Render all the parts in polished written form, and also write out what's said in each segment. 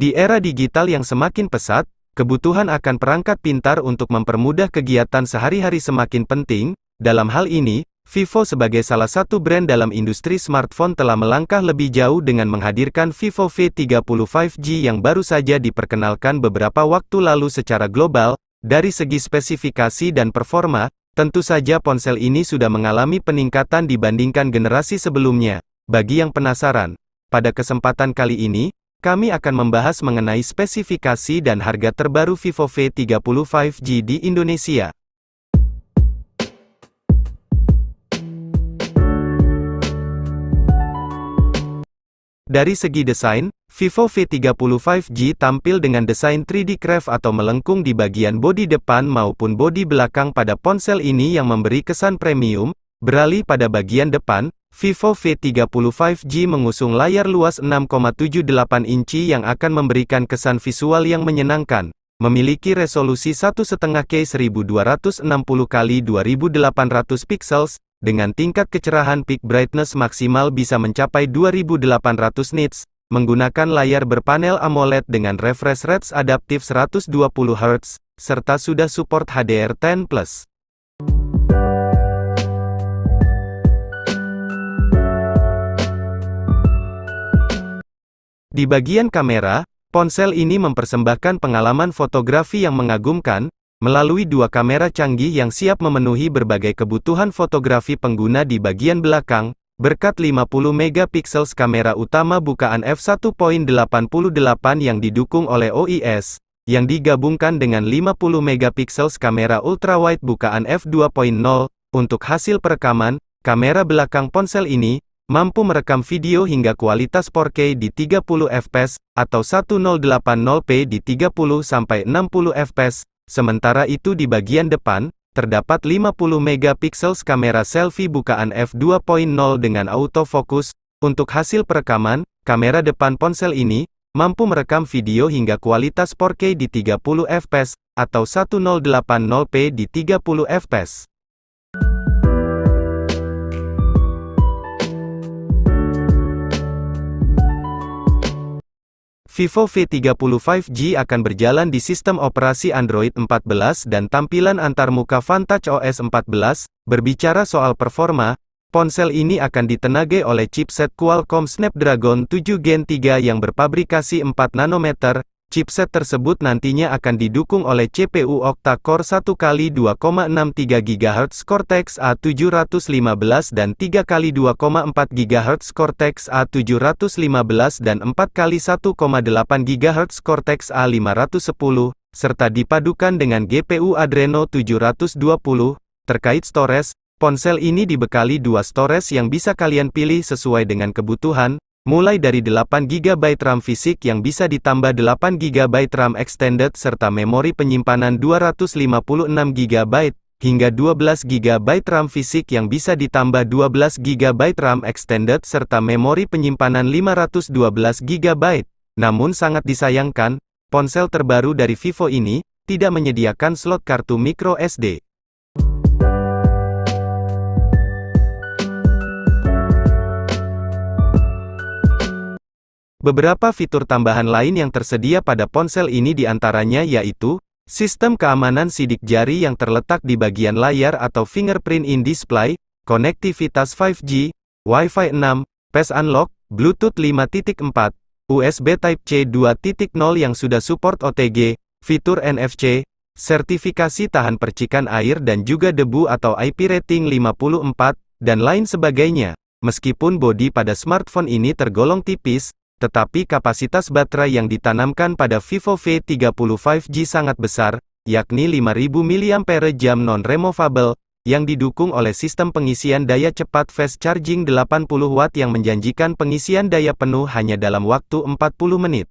Di era digital yang semakin pesat, kebutuhan akan perangkat pintar untuk mempermudah kegiatan sehari-hari semakin penting. Dalam hal ini, Vivo sebagai salah satu brand dalam industri smartphone telah melangkah lebih jauh dengan menghadirkan Vivo V30 5G yang baru saja diperkenalkan beberapa waktu lalu secara global. Dari segi spesifikasi dan performa, tentu saja ponsel ini sudah mengalami peningkatan dibandingkan generasi sebelumnya. Bagi yang penasaran, pada kesempatan kali ini, kami akan membahas mengenai spesifikasi dan harga terbaru Vivo V30 5G di Indonesia. Dari segi desain, Vivo V30 5G tampil dengan desain 3D Curve atau melengkung di bagian bodi depan maupun bodi belakang pada ponsel ini yang memberi kesan premium. Beralih pada bagian depan, Vivo V30 5G mengusung layar luas 6,78 inci yang akan memberikan kesan visual yang menyenangkan. Memiliki resolusi 1,5K 1260 x 2800 pixels, dengan tingkat kecerahan peak brightness maksimal bisa mencapai 2800 nits, menggunakan layar berpanel AMOLED dengan refresh rate adaptif 120 Hz, serta sudah support HDR10+. Di bagian kamera, ponsel ini mempersembahkan pengalaman fotografi yang mengagumkan, melalui dua kamera canggih yang siap memenuhi berbagai kebutuhan fotografi pengguna di bagian belakang, berkat 50 megapiksel kamera utama bukaan f1.88 yang didukung oleh OIS, yang digabungkan dengan 50 megapiksel kamera ultrawide bukaan f2.0, untuk hasil perekaman, kamera belakang ponsel ini, mampu merekam video hingga kualitas 4K di 30 fps, atau 1080p di 30-60 fps, sementara itu di bagian depan, terdapat 50 megapiksel kamera selfie bukaan f2.0 dengan autofocus. Untuk hasil perekaman, kamera depan ponsel ini, mampu merekam video hingga kualitas 4K di 30 fps, atau 1080p di 30 fps. Vivo V30 5G akan berjalan di sistem operasi Android 14 dan tampilan antarmuka Vantage OS 14. Berbicara soal performa, ponsel ini akan ditenagai oleh chipset Qualcomm Snapdragon 7 Gen 3 yang berpabrikasi 4 nanometer. Chipset tersebut nantinya akan didukung oleh CPU octa-core 1x2,63 GHz Cortex A715 dan 3x2,4 GHz Cortex A715 dan 4x1,8 GHz Cortex A510, serta dipadukan dengan GPU Adreno 720. Terkait storage, ponsel ini dibekali dua storage yang bisa kalian pilih sesuai dengan kebutuhan, mulai dari 8GB RAM fisik yang bisa ditambah 8GB RAM extended serta memori penyimpanan 256GB, hingga 12GB RAM fisik yang bisa ditambah 12GB RAM extended serta memori penyimpanan 512GB. Namun sangat disayangkan, ponsel terbaru dari Vivo ini, tidak menyediakan slot kartu microSD. Beberapa fitur tambahan lain yang tersedia pada ponsel ini diantaranya yaitu, sistem keamanan sidik jari yang terletak di bagian layar atau fingerprint in display, konektivitas 5G, Wi-Fi 6, Face Unlock, Bluetooth 5.4, USB Type-C 2.0 yang sudah support OTG, fitur NFC, sertifikasi tahan percikan air dan juga debu atau IP rating 54, dan lain sebagainya. Meskipun bodi pada smartphone ini tergolong tipis, tetapi kapasitas baterai yang ditanamkan pada Vivo V30 5G sangat besar, yakni 5000 mAh non-removable, yang didukung oleh sistem pengisian daya cepat fast charging 80 Watt yang menjanjikan pengisian daya penuh hanya dalam waktu 40 menit.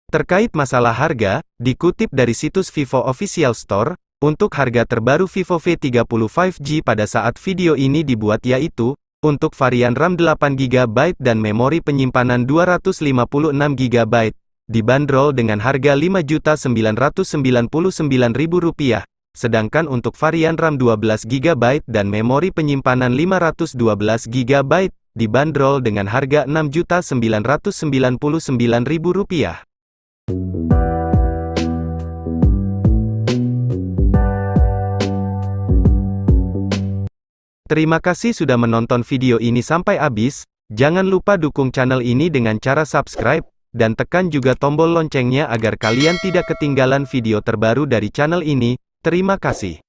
Terkait masalah harga, dikutip dari situs Vivo Official Store, untuk harga terbaru Vivo V30 5G pada saat video ini dibuat yaitu, untuk varian RAM 8GB dan memori penyimpanan 256GB, dibanderol dengan harga Rp5.999.000. Sedangkan untuk varian RAM 12GB dan memori penyimpanan 512GB, dibanderol dengan harga Rp6.999.000. Terima kasih sudah menonton video ini sampai habis. Jangan lupa dukung channel ini dengan cara subscribe, dan tekan juga tombol loncengnya agar kalian tidak ketinggalan video terbaru dari channel ini. Terima kasih.